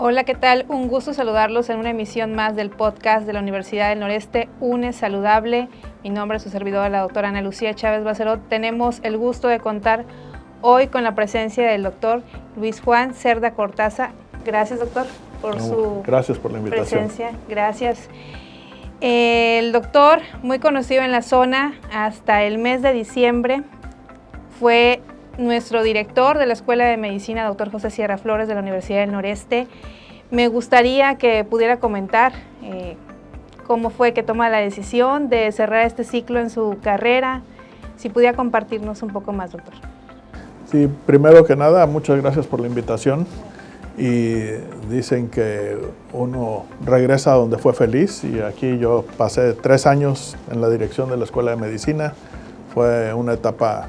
Hola, ¿qué tal? Un gusto saludarlos en una emisión más del podcast de la Universidad del Noreste, UNE Saludable. Mi nombre es su servidora, la doctora Ana Lucía Chávez Bacerot. Tenemos el gusto de contar hoy con la presencia del doctor Luis Juan Cerda Cortázar. Gracias, doctor, Gracias por la invitación. Presencia. Gracias. El doctor, muy conocido en la zona hasta el mes de diciembre, fue nuestro director de la Escuela de Medicina, doctor José Sierra Flores, de la Universidad del Noreste. Me gustaría que pudiera comentar cómo fue que toma la decisión de cerrar este ciclo en su carrera, si pudiera compartirnos un poco más, doctor. Sí, primero que nada, muchas gracias por la invitación. Y dicen que uno regresa a donde fue feliz, y aquí yo pasé 3 años en la dirección de la Escuela de Medicina. Fue una etapa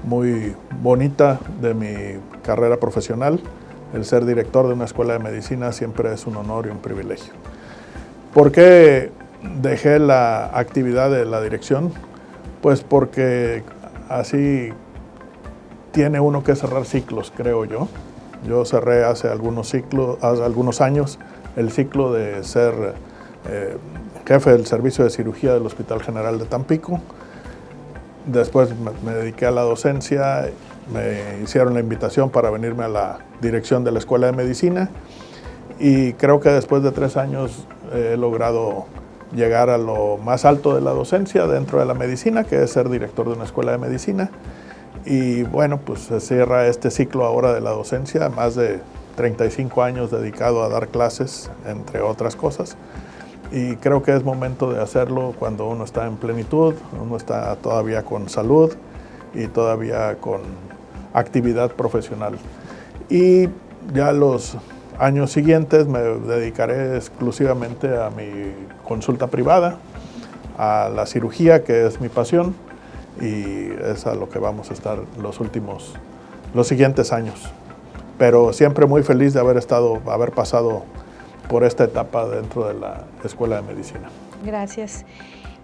muy bonita de mi carrera profesional. El ser director de una escuela de medicina siempre es un honor y un privilegio. ¿Por qué dejé la actividad de la dirección? Pues porque así tiene uno que cerrar ciclos, creo yo. Yo cerré hace algunos años el ciclo de ser jefe del servicio de cirugía del Hospital General de Tampico. Después me dediqué a la docencia, me hicieron la invitación para venirme a la dirección de la Escuela de Medicina, y creo que después de 3 años he logrado llegar a lo más alto de la docencia dentro de la medicina, que es ser director de una escuela de medicina. Y bueno, pues se cierra este ciclo ahora de la docencia, más de 35 años dedicado a dar clases, entre otras cosas. Y creo que es momento de hacerlo cuando uno está en plenitud, uno está todavía con salud y todavía con actividad profesional. Y ya los años siguientes me dedicaré exclusivamente a mi consulta privada, a la cirugía, que es mi pasión, y es a lo que vamos a estar los siguientes años. Pero siempre muy feliz de haber pasado por esta etapa dentro de la Escuela de Medicina. Gracias.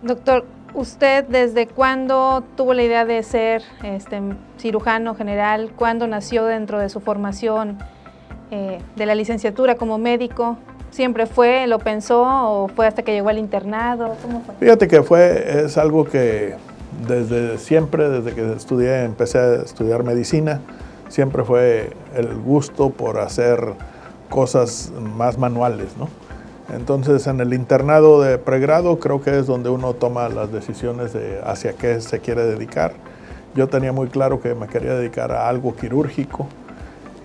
Doctor, ¿usted desde cuándo tuvo la idea de ser cirujano general? ¿Cuándo nació dentro de su formación de la licenciatura como médico? ¿Siempre fue, lo pensó, o fue hasta que llegó al internado? ¿Cómo fue? Fíjate que es algo que desde siempre, desde que empecé a estudiar medicina, siempre fue el gusto por hacer cosas más manuales, ¿no? Entonces, en el internado de pregrado creo que es donde uno toma las decisiones de hacia qué se quiere dedicar. Yo tenía muy claro que me quería dedicar a algo quirúrgico,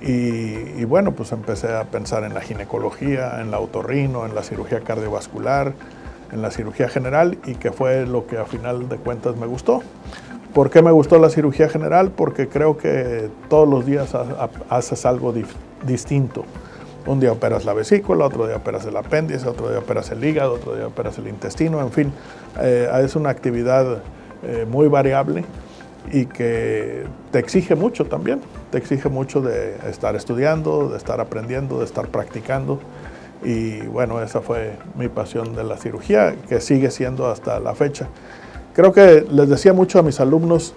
y bueno, pues empecé a pensar en la ginecología, en la otorrino, en la cirugía cardiovascular, en la cirugía general, y que fue lo que a final de cuentas me gustó. ¿Por qué me gustó la cirugía general? Porque creo que todos los días haces algo distinto. Un día operas la vesícula, otro día operas el apéndice, otro día operas el hígado, otro día operas el intestino, en fin. Es una actividad muy variable y que te exige mucho también. Te exige mucho de estar estudiando, de estar aprendiendo, de estar practicando. Y bueno, esa fue mi pasión de la cirugía, que sigue siendo hasta la fecha. Creo que les decía mucho a mis alumnos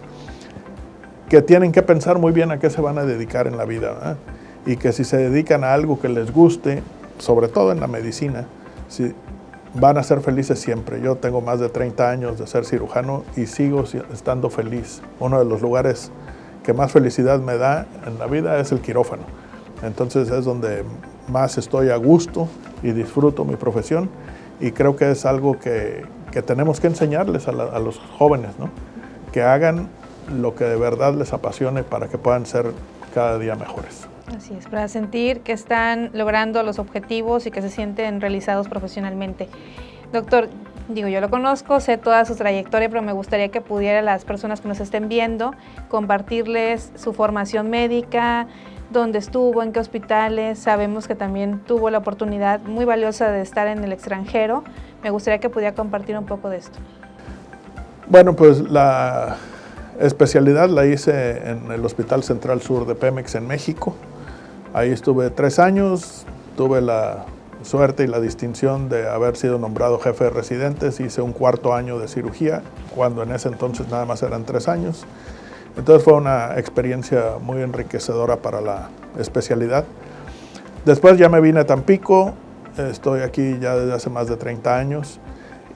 que tienen que pensar muy bien a qué se van a dedicar en la vida, ¿verdad? Y que si se dedican a algo que les guste, sobre todo en la medicina, van a ser felices siempre. Yo tengo más de 30 años de ser cirujano y sigo estando feliz. Uno de los lugares que más felicidad me da en la vida es el quirófano. Entonces es donde más estoy a gusto y disfruto mi profesión, y creo que es algo que tenemos que enseñarles a los jóvenes, ¿no? Que hagan lo que de verdad les apasione para que puedan ser cada día mejores. Así es, para sentir que están logrando los objetivos y que se sienten realizados profesionalmente. Doctor, yo lo conozco, sé toda su trayectoria, pero me gustaría que pudiera las personas que nos estén viendo compartirles su formación médica, dónde estuvo, en qué hospitales. Sabemos que también tuvo la oportunidad muy valiosa de estar en el extranjero. Me gustaría que pudiera compartir un poco de esto. Bueno, pues la especialidad la hice en el Hospital Central Sur de Pemex en México. Ahí estuve 3 años, tuve la suerte y la distinción de haber sido nombrado jefe de residentes. Hice un 4.º año de cirugía, cuando en ese entonces nada más eran 3 años. Entonces fue una experiencia muy enriquecedora para la especialidad. Después ya me vine a Tampico, estoy aquí ya desde hace más de 30 años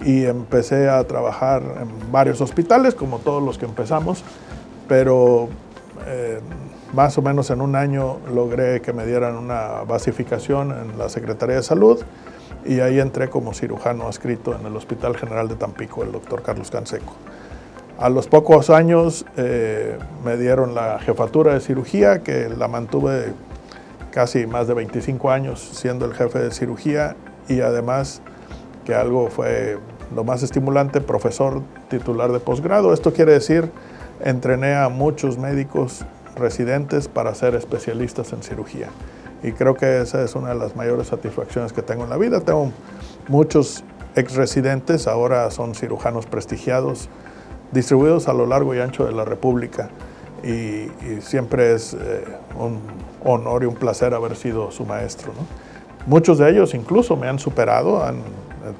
y empecé a trabajar en varios hospitales, como todos los que empezamos, pero más o menos en un año logré que me dieran una basificación en la Secretaría de Salud y ahí entré como cirujano adscrito en el Hospital General de Tampico, el doctor Carlos Canseco. A los pocos años me dieron la jefatura de cirugía, que la mantuve casi más de 25 años siendo el jefe de cirugía y además, que algo fue lo más estimulante, profesor titular de posgrado. Esto quiere decir, entrené a muchos médicos residentes para ser especialistas en cirugía. Y creo que esa es una de las mayores satisfacciones que tengo en la vida. Tengo muchos ex residentes, ahora son cirujanos prestigiados, distribuidos a lo largo y ancho de la República. Y siempre es un honor y un placer haber sido su maestro, ¿no? Muchos de ellos incluso me han superado,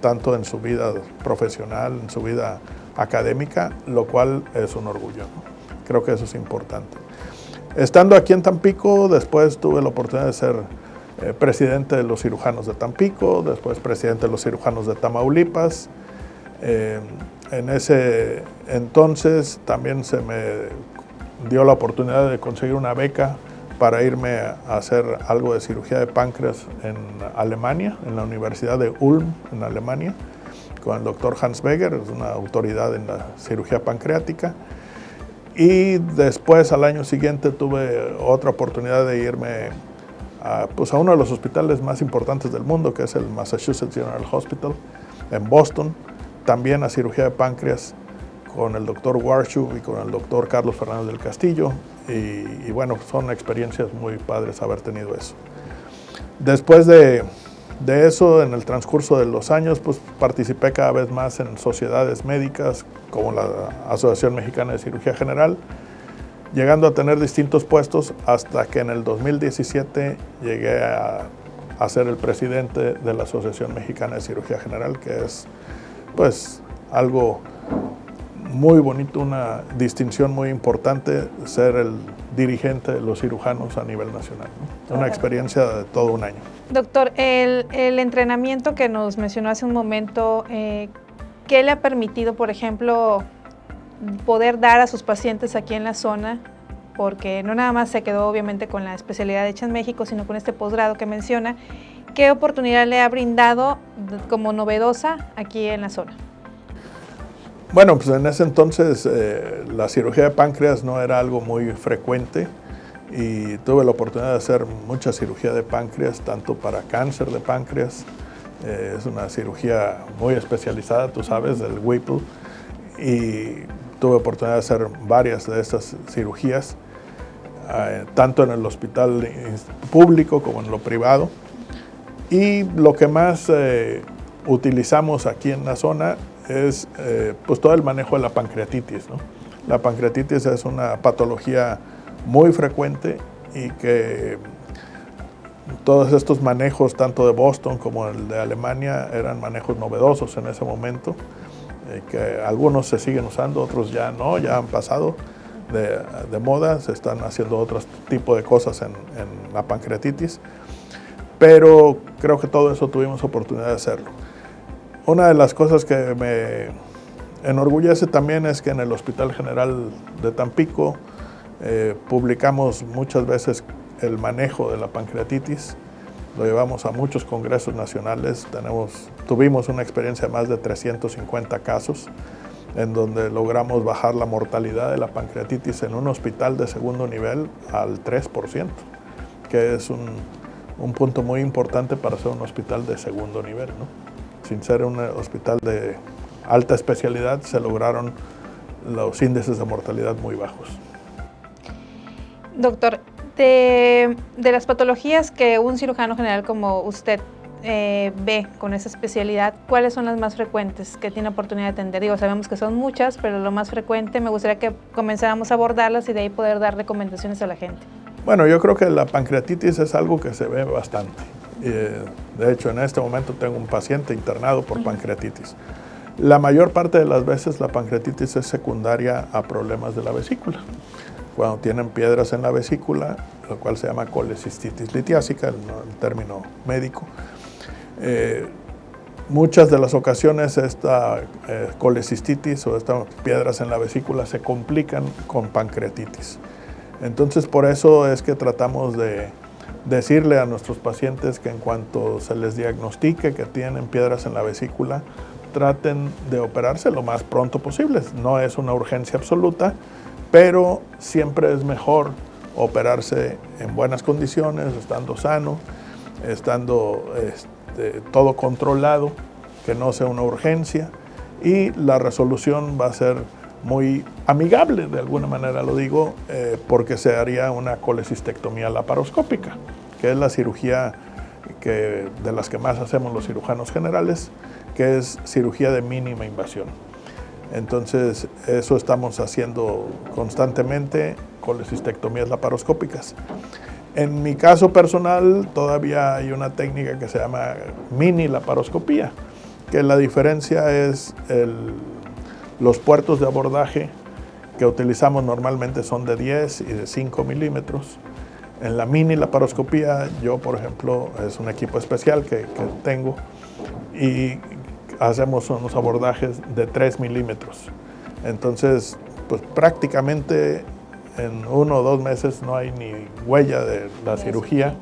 tanto en su vida profesional, en su vida académica, lo cual es un orgullo, ¿no? Creo que eso es importante. Estando aquí en Tampico, después tuve la oportunidad de ser presidente de los cirujanos de Tampico, después presidente de los cirujanos de Tamaulipas. En ese entonces también se me dio la oportunidad de conseguir una beca para irme a hacer algo de cirugía de páncreas en Alemania, en la Universidad de Ulm, en Alemania, con el doctor Hans Beger, es una autoridad en la cirugía pancreática. Y después, al año siguiente, tuve otra oportunidad de irme a uno de los hospitales más importantes del mundo, que es el Massachusetts General Hospital, en Boston, también a cirugía de páncreas, con el doctor Warshu y con el doctor Carlos Fernández del Castillo. Y bueno, son experiencias muy padres haber tenido eso. Después de eso, en el transcurso de los años, pues participé cada vez más en sociedades médicas, como la Asociación Mexicana de Cirugía General, llegando a tener distintos puestos hasta que en el 2017 llegué a ser el presidente de la Asociación Mexicana de Cirugía General, que es pues algo muy bonito, una distinción muy importante, ser el dirigente de los cirujanos a nivel nacional, ¿no? Una experiencia de todo un año. Doctor, el entrenamiento que nos mencionó hace un momento, ¿qué le ha permitido, por ejemplo, poder dar a sus pacientes aquí en la zona? Porque no nada más se quedó obviamente con la especialidad hecha en México, sino con este posgrado que menciona. ¿Qué oportunidad le ha brindado como novedosa aquí en la zona? Bueno, pues en ese entonces la cirugía de páncreas no era algo muy frecuente y tuve la oportunidad de hacer mucha cirugía de páncreas, tanto para cáncer de páncreas, es una cirugía muy especializada, tú sabes, del Whipple, y tuve oportunidad de hacer varias de estas cirugías, tanto en el hospital público como en lo privado. Y lo que más utilizamos aquí en la zona es pues todo el manejo de la pancreatitis, ¿no? La pancreatitis es una patología muy frecuente y que todos estos manejos, tanto de Boston como el de Alemania, eran manejos novedosos en ese momento, que algunos se siguen usando, otros ya no, ya han pasado de moda, se están haciendo otro tipo de cosas en la pancreatitis, pero creo que todo eso tuvimos oportunidad de hacerlo. Una de las cosas que me enorgullece también es que en el Hospital General de Tampico publicamos muchas veces el manejo de la pancreatitis, lo llevamos a muchos congresos nacionales, tuvimos una experiencia de más de 350 casos en donde logramos bajar la mortalidad de la pancreatitis en un hospital de segundo nivel al 3%, que es un punto muy importante para ser un hospital de segundo nivel, ¿no? Sin ser un hospital de alta especialidad, se lograron los índices de mortalidad muy bajos. Doctor, de las patologías que un cirujano general como usted ve con esa especialidad, ¿cuáles son las más frecuentes que tiene oportunidad de atender? Digo, sabemos que son muchas, pero lo más frecuente, me gustaría que comenzáramos a abordarlas y de ahí poder dar recomendaciones a la gente. Bueno, yo creo que la pancreatitis es algo que se ve bastante. De hecho, en este momento tengo un paciente internado por pancreatitis. La mayor parte de las veces la pancreatitis es secundaria a problemas de la vesícula. cuando tienen piedras en la vesícula, lo cual se llama colecistitis litiásica, el término médico. Muchas de las ocasiones esta colecistitis o estas piedras en la vesícula se complican con pancreatitis. Entonces, por eso es que tratamos de decirle a nuestros pacientes que en cuanto se les diagnostique que tienen piedras en la vesícula, traten de operarse lo más pronto posible. No es una urgencia absoluta, pero siempre es mejor operarse en buenas condiciones, estando sano, estando todo controlado, que no sea una urgencia, y la resolución va a ser muy amigable, de alguna manera lo digo, porque se haría una colecistectomía laparoscópica, que es la cirugía de las que más hacemos los cirujanos generales, que es cirugía de mínima invasión. Entonces, eso estamos haciendo constantemente, colecistectomías laparoscópicas. En mi caso personal, todavía hay una técnica que se llama mini laparoscopía, que la diferencia es los puertos de abordaje que utilizamos normalmente son de 10 y de 5 milímetros. En la mini laparoscopía, yo por ejemplo, es un equipo especial que tengo y hacemos unos abordajes de 3 milímetros. Entonces, pues prácticamente en 1 o 2 meses no hay ni huella de la cirugía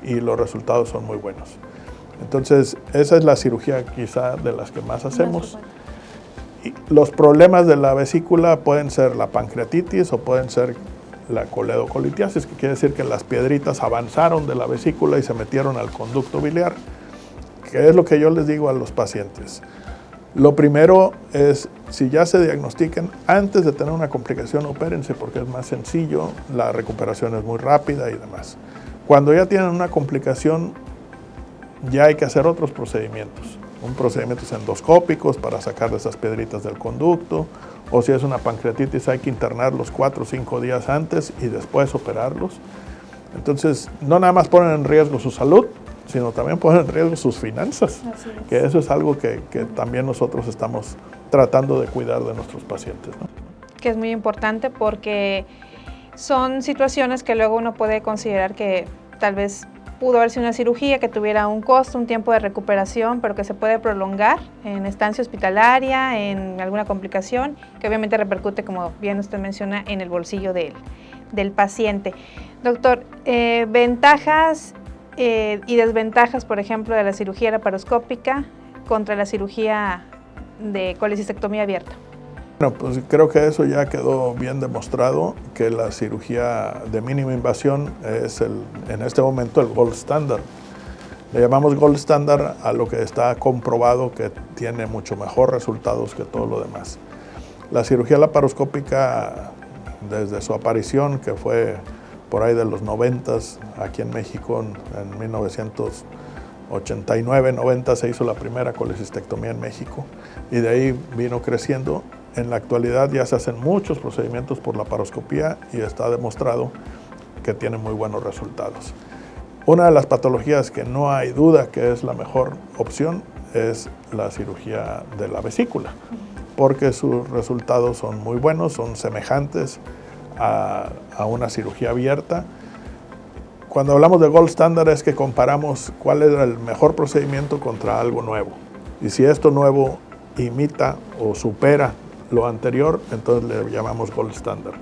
y los resultados son muy buenos. Entonces, esa es la cirugía quizá de las que más hacemos. Y los problemas de la vesícula pueden ser la pancreatitis o pueden ser la coledocolitiasis, que quiere decir que las piedritas avanzaron de la vesícula y se metieron al conducto biliar, que es lo que yo les digo a los pacientes. Lo primero es, si ya se diagnostican, antes de tener una complicación, opérense porque es más sencillo, la recuperación es muy rápida y demás. Cuando ya tienen una complicación, ya hay que hacer otros procedimientos. Procedimientos endoscópicos para sacar esas piedritas del conducto, o si es una pancreatitis hay que internarlos 4 o 5 días antes y después operarlos. Entonces, no nada más ponen en riesgo su salud, sino también ponen en riesgo sus finanzas, que eso es algo que también nosotros estamos tratando de cuidar de nuestros pacientes, ¿no? Que es muy importante porque son situaciones que luego uno puede considerar que tal vez pudo haber sido una cirugía que tuviera un costo, un tiempo de recuperación, pero que se puede prolongar en estancia hospitalaria, en alguna complicación, que obviamente repercute, como bien usted menciona, en el bolsillo del paciente. Doctor, ventajas y desventajas, por ejemplo, de la cirugía laparoscópica contra la cirugía de colecistectomía abierta. Bueno, pues creo que eso ya quedó bien demostrado, que la cirugía de mínima invasión es en este momento el gold standard. Le llamamos gold standard a lo que está comprobado que tiene mucho mejor resultados que todo lo demás. La cirugía laparoscópica, desde su aparición, que fue por ahí de los 90s, aquí en México, en 1989-90 se hizo la primera colecistectomía en México y de ahí vino creciendo. En la actualidad ya se hacen muchos procedimientos por laparoscopía y está demostrado que tiene muy buenos resultados. Una de las patologías que no hay duda que es la mejor opción es la cirugía de la vesícula, porque sus resultados son muy buenos, son semejantes a una cirugía abierta. Cuando hablamos de gold standard es que comparamos cuál era el mejor procedimiento contra algo nuevo. Y si esto nuevo imita o supera lo anterior, entonces le llamamos gold standard.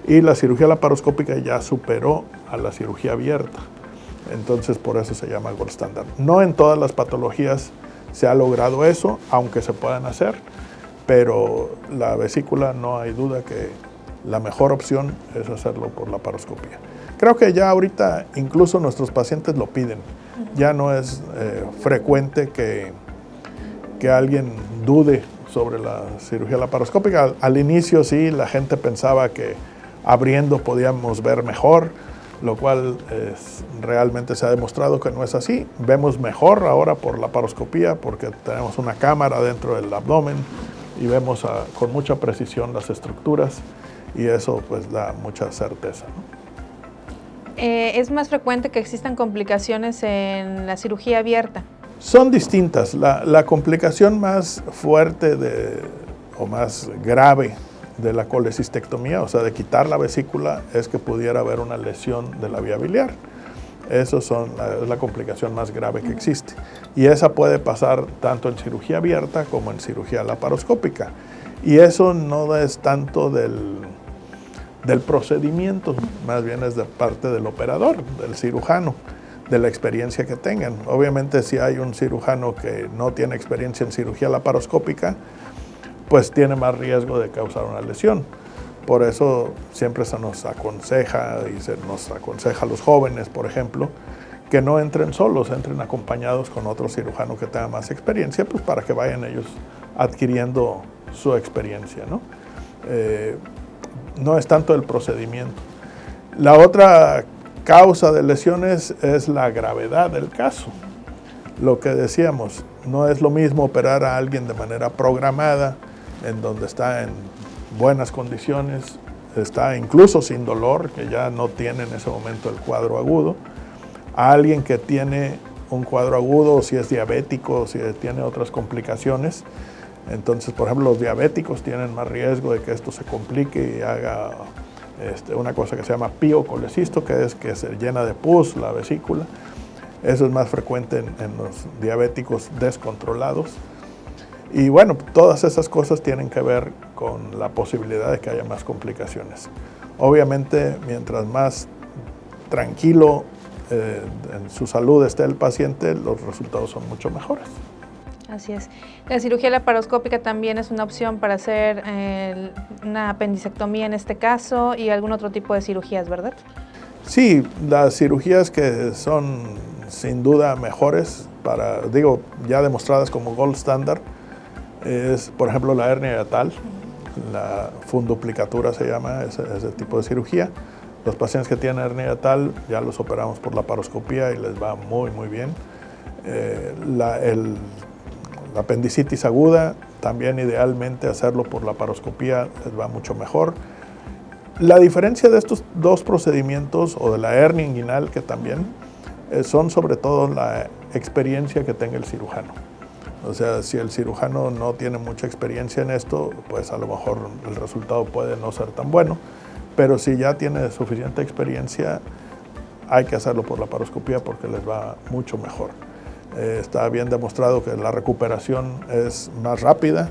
Y la cirugía laparoscópica ya superó a la cirugía abierta, entonces por eso se llama gold standard. No en todas las patologías se ha logrado eso, aunque se puedan hacer, pero la vesícula no hay duda que la mejor opción es hacerlo por laparoscopía. Creo que ya ahorita incluso nuestros pacientes lo piden. Ya no es frecuente que alguien dude sobre la cirugía laparoscópica. Al inicio sí, la gente pensaba que abriendo podíamos ver mejor, lo cual realmente se ha demostrado que no es así. Vemos mejor ahora por laparoscopía porque tenemos una cámara dentro del abdomen y vemos con mucha precisión las estructuras y eso pues da mucha certeza, ¿no? ¿Es más frecuente que existan complicaciones en la cirugía abierta? Son distintas. La complicación más fuerte o más grave de la colecistectomía, o sea, de quitar la vesícula, es que pudiera haber una lesión de la vía biliar. Eso es la complicación más grave que existe. Y esa puede pasar tanto en cirugía abierta como en cirugía laparoscópica. Y eso no es tanto del procedimiento, más bien es de parte del operador, del cirujano, de la experiencia que tengan. Obviamente, si hay un cirujano que no tiene experiencia en cirugía laparoscópica, pues tiene más riesgo de causar una lesión. Por eso siempre se nos aconseja, y se nos aconseja a los jóvenes, por ejemplo, que no entren solos, entren acompañados con otro cirujano que tenga más experiencia, pues para que vayan ellos adquiriendo su experiencia, ¿no? No es tanto el procedimiento. La otra causa de lesiones es la gravedad del caso. Lo que decíamos, no es lo mismo operar a alguien de manera programada, en donde está en buenas condiciones, está incluso sin dolor, que ya no tiene en ese momento el cuadro agudo, a alguien que tiene un cuadro agudo, si es diabético, si tiene otras complicaciones. Entonces, por ejemplo, los diabéticos tienen más riesgo de que esto se complique y haga una cosa que se llama piocolecisto, que es que se llena de pus la vesícula. Eso es más frecuente en los diabéticos descontrolados. Y bueno, todas esas cosas tienen que ver con la posibilidad de que haya más complicaciones. Obviamente, mientras más tranquilo en su salud esté el paciente, los resultados son mucho mejores. Así es. La cirugía laparoscópica también es una opción para hacer una apendicectomía en este caso y algún otro tipo de cirugías, ¿verdad? Sí, las cirugías que son sin duda mejores, ya demostradas como gold standard, es, por ejemplo, la hernia hiatal, la funduplicatura se llama ese tipo de cirugía. Los pacientes que tienen hernia hiatal ya los operamos por laparoscopía y les va muy, muy bien. La apendicitis aguda, también idealmente hacerlo por laparoscopía les va mucho mejor. La diferencia de estos dos procedimientos, o de la hernia inguinal, que también, son sobre todo la experiencia que tenga el cirujano. O sea, si el cirujano no tiene mucha experiencia en esto, pues a lo mejor el resultado puede no ser tan bueno. Pero si ya tiene suficiente experiencia, hay que hacerlo por laparoscopía porque les va mucho mejor. Está bien demostrado que la recuperación es más rápida,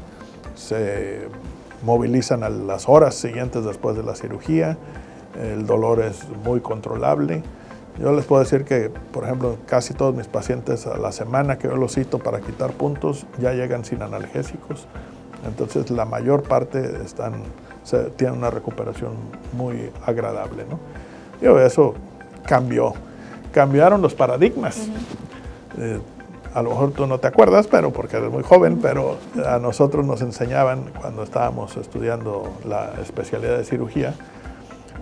se movilizan a las horas siguientes después de la cirugía, el dolor es muy controlable. Yo les puedo decir que, por ejemplo, casi todos mis pacientes a la semana que yo los cito para quitar puntos ya llegan sin analgésicos. Entonces, la mayor parte tienen una recuperación muy agradable, ¿no? Eso cambió. Cambiaron los paradigmas. A lo mejor tú no te acuerdas, porque eres muy joven, pero a nosotros nos enseñaban, cuando estábamos estudiando la especialidad de cirugía,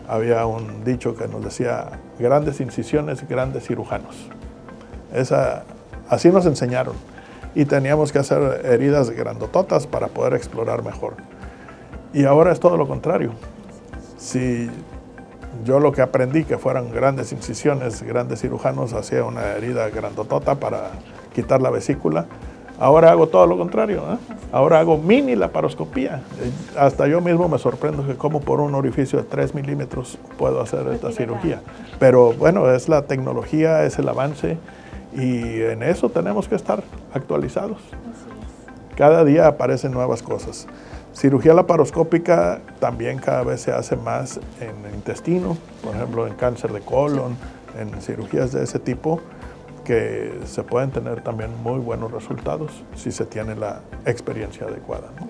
había un dicho que nos decía, grandes incisiones, grandes cirujanos. Así nos enseñaron. Y teníamos que hacer heridas grandototas para poder explorar mejor. Y ahora es todo lo contrario. Si yo lo que aprendí que fueran grandes incisiones, grandes cirujanos, hacía una herida grandotota para quitar la vesícula. Ahora hago todo lo contrario, ¿eh? Ahora hago mini laparoscopía. Hasta yo mismo me sorprendo que como por un orificio de 3 milímetros puedo hacer esta cirugía. Pero bueno, es la tecnología, es el avance y en eso tenemos que estar actualizados. Cada día aparecen nuevas cosas. Cirugía laparoscópica también cada vez se hace más en el intestino, por ejemplo en cáncer de colon, en cirugías de ese tipo, que se pueden tener también muy buenos resultados si se tiene la experiencia adecuada, ¿no?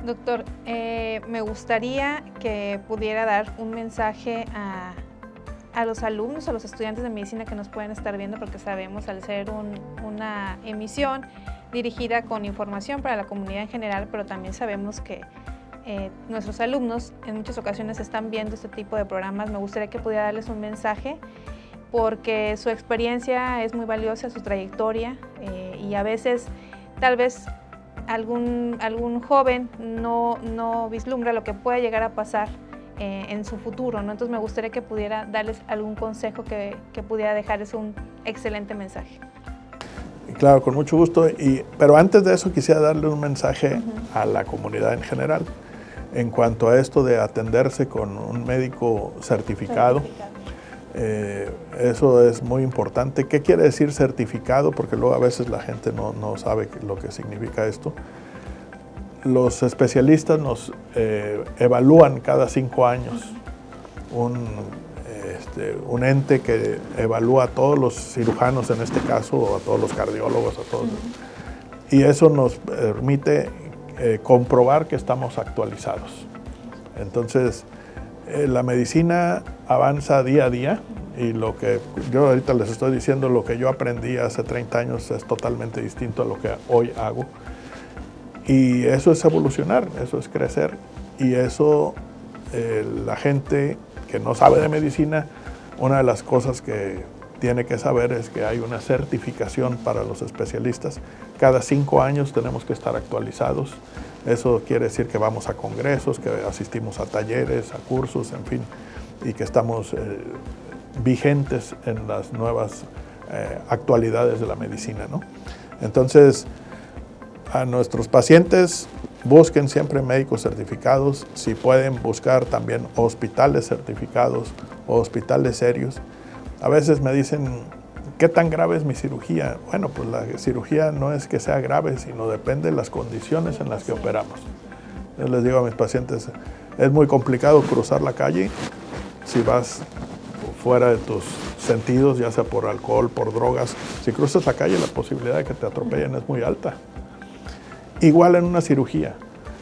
Doctor, me gustaría que pudiera dar un mensaje a los alumnos, a los estudiantes de medicina que nos pueden estar viendo, porque sabemos, al ser una emisión dirigida con información para la comunidad en general, pero también sabemos que nuestros alumnos en muchas ocasiones están viendo este tipo de programas. Me gustaría que pudiera darles un mensaje, porque su experiencia es muy valiosa, su trayectoria, y a veces, tal vez, algún joven no vislumbra lo que puede llegar a pasar en su futuro, ¿no? Entonces me gustaría que pudiera darles algún consejo que pudiera dejarles un excelente mensaje. Claro, con mucho gusto, pero antes de eso quisiera darle un mensaje a la comunidad en general. En cuanto a esto de atenderse con un médico certificado, eso es muy importante. ¿Qué quiere decir certificado? Porque luego a veces la gente no sabe lo que significa esto. Los especialistas nos evalúan cada 5 años. Un ente que evalúa a todos los cirujanos en este caso, o a todos los cardiólogos, a todos. Y eso nos permite comprobar que estamos actualizados. Entonces, la medicina avanza día a día y lo que yo ahorita les estoy diciendo, lo que yo aprendí hace 30 años es totalmente distinto a lo que hoy hago. Y eso es evolucionar, eso es crecer. Y eso, la gente que no sabe de medicina, una de las cosas que tiene que saber es que hay una certificación para los especialistas. Cada 5 años tenemos que estar actualizados. Eso quiere decir que vamos a congresos, que asistimos a talleres, a cursos, en fin, y que estamos vigentes en las nuevas actualidades de la medicina, ¿no? Entonces, a nuestros pacientes, busquen siempre médicos certificados. Si pueden buscar también hospitales certificados o hospitales serios. A veces me dicen, ¿qué tan grave es mi cirugía? Bueno, pues la cirugía no es que sea grave, sino depende de las condiciones en las que operamos. Yo les digo a mis pacientes, es muy complicado cruzar la calle si vas fuera de tus sentidos, ya sea por alcohol, por drogas. Si cruzas la calle, la posibilidad de que te atropellen es muy alta. Igual en una cirugía,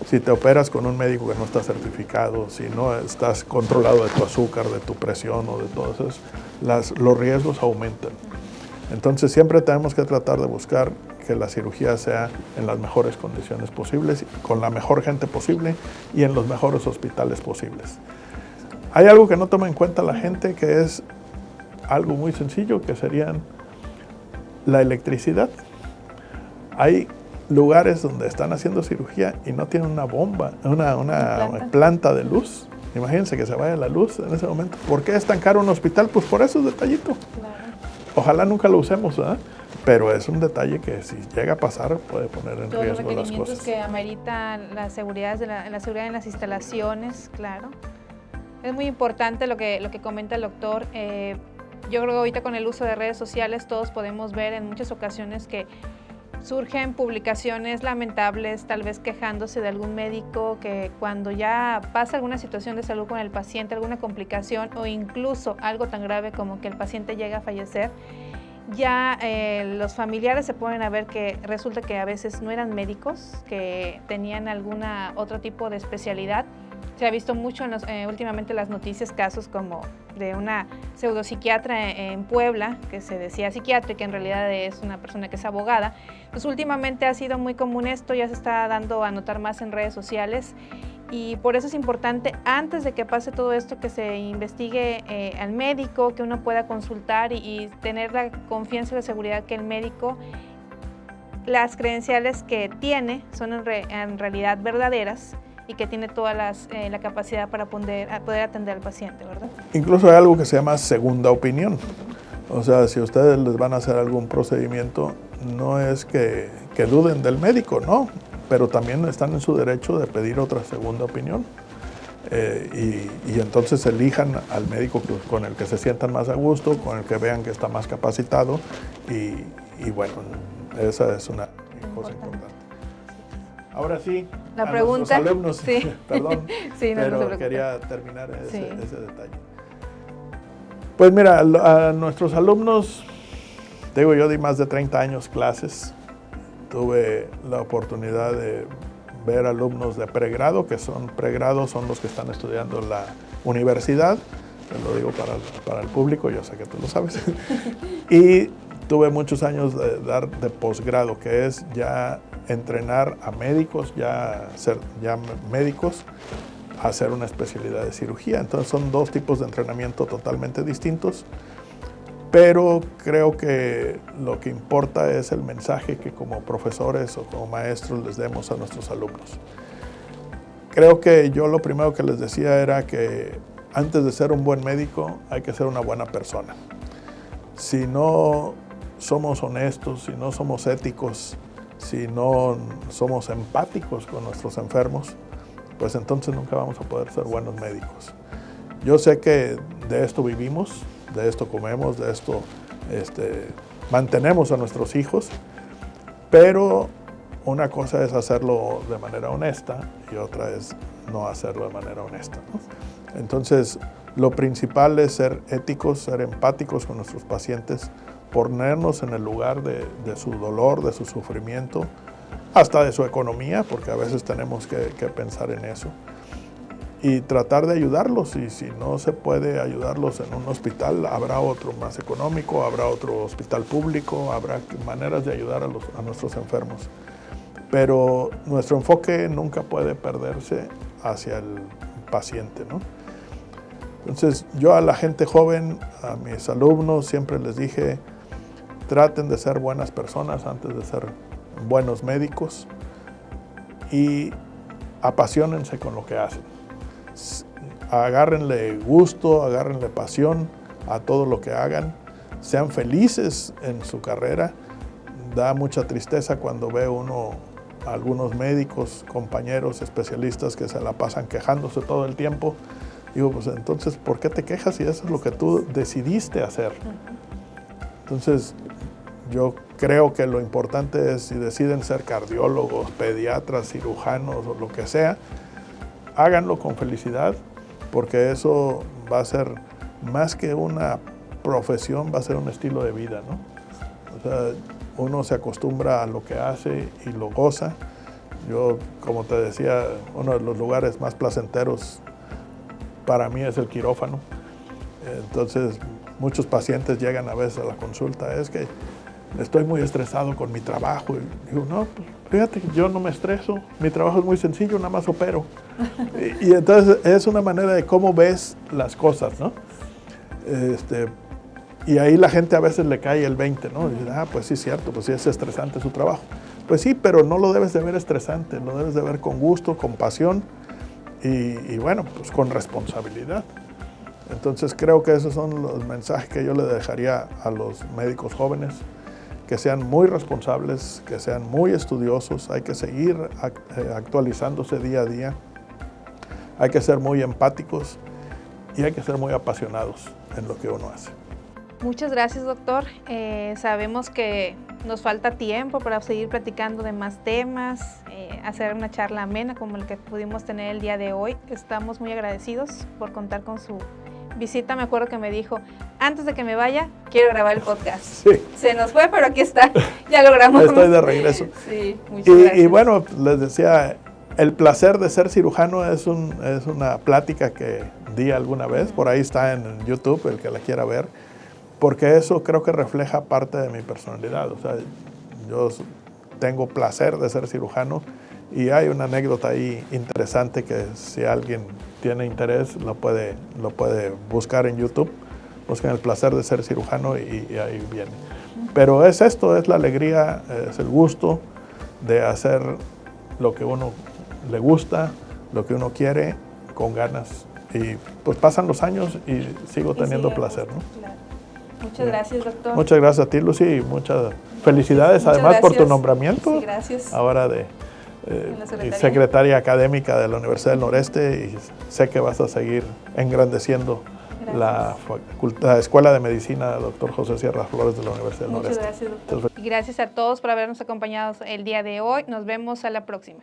si te operas con un médico que no está certificado, si no estás controlado de tu azúcar, de tu presión o de todo eso, los riesgos aumentan. Entonces siempre tenemos que tratar de buscar que la cirugía sea en las mejores condiciones posibles, con la mejor gente posible y en los mejores hospitales posibles. Hay algo que no toma en cuenta la gente, que es algo muy sencillo, que serían la electricidad. Hay lugares donde están haciendo cirugía y no tienen una bomba, una planta de luz. Imagínense que se vaya la luz en ese momento. ¿Por qué es tan caro un hospital? Pues por esos detallitos. Claro. Ojalá nunca lo usemos, ¿verdad? Pero es un detalle que si llega a pasar puede poner en riesgo las cosas. Todos los requerimientos que amerita la seguridad en las instalaciones, claro. Es muy importante lo que comenta el doctor. Yo creo que ahorita con el uso de redes sociales todos podemos ver en muchas ocasiones que surgen publicaciones lamentables, tal vez quejándose de algún médico que cuando ya pasa alguna situación de salud con el paciente, alguna complicación o incluso algo tan grave como que el paciente llega a fallecer, ya los familiares se ponen a ver que resulta que a veces no eran médicos, que tenían alguna otro tipo de especialidad. Se ha visto mucho últimamente en las noticias casos como de una pseudopsiquiatra en Puebla, que se decía psiquiatra y que en realidad es una persona que es abogada. Pues últimamente ha sido muy común esto, ya se está dando a notar más en redes sociales y por eso es importante, antes de que pase todo esto, que se investigue al médico, que uno pueda consultar y tener la confianza y la seguridad que el médico, las credenciales que tiene son en realidad verdaderas y que tiene toda la capacidad para poder atender al paciente, ¿verdad? Incluso hay algo que se llama segunda opinión. O sea, si ustedes les van a hacer algún procedimiento, no es que duden del médico, no, pero también están en su derecho de pedir otra segunda opinión. Y entonces elijan al médico con el que se sientan más a gusto, con el que vean que está más capacitado y bueno, esa es una cosa importante. Ahora sí, la pregunta, nuestros alumnos, sí. perdón, sí, no, pero quería terminar ese detalle. Pues mira, a nuestros alumnos, digo, yo di más de 30 años clases, tuve la oportunidad de ver alumnos de pregrado, que son pregrados, son los que están estudiando en la universidad, te lo digo para el público, yo sé que tú lo sabes, y tuve muchos años de dar de posgrado, que es ya entrenar a médicos, ya médicos, a hacer una especialidad de cirugía. Entonces son dos tipos de entrenamiento totalmente distintos, pero creo que lo que importa es el mensaje que como profesores o como maestros les demos a nuestros alumnos. Creo que yo lo primero que les decía era que antes de ser un buen médico hay que ser una buena persona. Si no somos honestos, si no somos éticos, si no somos empáticos con nuestros enfermos, pues entonces nunca vamos a poder ser buenos médicos. Yo sé que de esto vivimos, de esto comemos, de esto mantenemos a nuestros hijos, pero una cosa es hacerlo de manera honesta y otra es no hacerlo de manera honesta, ¿no? Entonces, lo principal es ser éticos, ser empáticos con nuestros pacientes, ponernos en el lugar de su dolor, de su sufrimiento, hasta de su economía, porque a veces tenemos que pensar en eso, y tratar de ayudarlos. Y si no se puede ayudarlos en un hospital, habrá otro más económico, habrá otro hospital público, habrá maneras de ayudar a nuestros enfermos. Pero nuestro enfoque nunca puede perderse hacia el paciente, ¿no? Entonces, yo a la gente joven, a mis alumnos, siempre les dije, traten de ser buenas personas antes de ser buenos médicos y apasionense con lo que hacen. Agárrenle gusto, agárrenle pasión a todo lo que hagan, sean felices en su carrera. Da mucha tristeza cuando ve uno a algunos médicos, compañeros, especialistas que se la pasan quejándose todo el tiempo. Digo, pues entonces, ¿por qué te quejas si eso es lo que tú decidiste hacer? Entonces, yo creo que lo importante es, si deciden ser cardiólogos, pediatras, cirujanos o lo que sea, háganlo con felicidad, porque eso va a ser más que una profesión, va a ser un estilo de vida, ¿no? O sea, uno se acostumbra a lo que hace y lo goza. Yo, como te decía, uno de los lugares más placenteros para mí es el quirófano. Entonces, muchos pacientes llegan a veces a la consulta, es que estoy muy estresado con mi trabajo. Y digo, no, pues fíjate, yo no me estreso, mi trabajo es muy sencillo, nada más opero. Y entonces es una manera de cómo ves las cosas, ¿no? Y ahí la gente a veces le cae el 20, ¿no? Y dice, pues sí, cierto, pues sí es estresante su trabajo. Pues sí, pero no lo debes de ver estresante, lo debes de ver con gusto, con pasión y bueno, pues con responsabilidad. Entonces creo que esos son los mensajes que yo le dejaría a los médicos jóvenes, que sean muy responsables, que sean muy estudiosos, hay que seguir actualizándose día a día, hay que ser muy empáticos y hay que ser muy apasionados en lo que uno hace. Muchas gracias, doctor. Sabemos que nos falta tiempo para seguir platicando de más temas, hacer una charla amena como la que pudimos tener el día de hoy. Estamos muy agradecidos por contar con su visita. Me acuerdo que me dijo, antes de que me vaya, quiero grabar el podcast. Sí. Se nos fue, pero aquí está, ya logramos. Estoy de regreso. Sí, muchas gracias. Y bueno, les decía, el placer de ser cirujano es una plática que di alguna vez, por ahí está en YouTube, el que la quiera ver, porque eso creo que refleja parte de mi personalidad. O sea, yo tengo placer de ser cirujano y hay una anécdota ahí interesante que si alguien tiene interés lo puede buscar en YouTube. Buscan el placer de ser cirujano y ahí viene. Pero es esto, es la alegría, es el gusto de hacer lo que uno le gusta, lo que uno quiere, con ganas. Y pues pasan los años y sigo teniendo placer, ¿no? Claro. Muchas gracias, doctor. Muchas gracias a ti, Lucy, y muchas felicidades muchas además gracias por tu nombramiento. Sí, gracias. Ahora de secretaria académica de la Universidad del Noreste, y sé que vas a seguir engrandeciendo la Escuela de Medicina Dr. José Sierra Flores de la Universidad del Noreste. Muchas gracias, doctor. Y gracias a todos por habernos acompañado el día de hoy. Nos vemos a la próxima.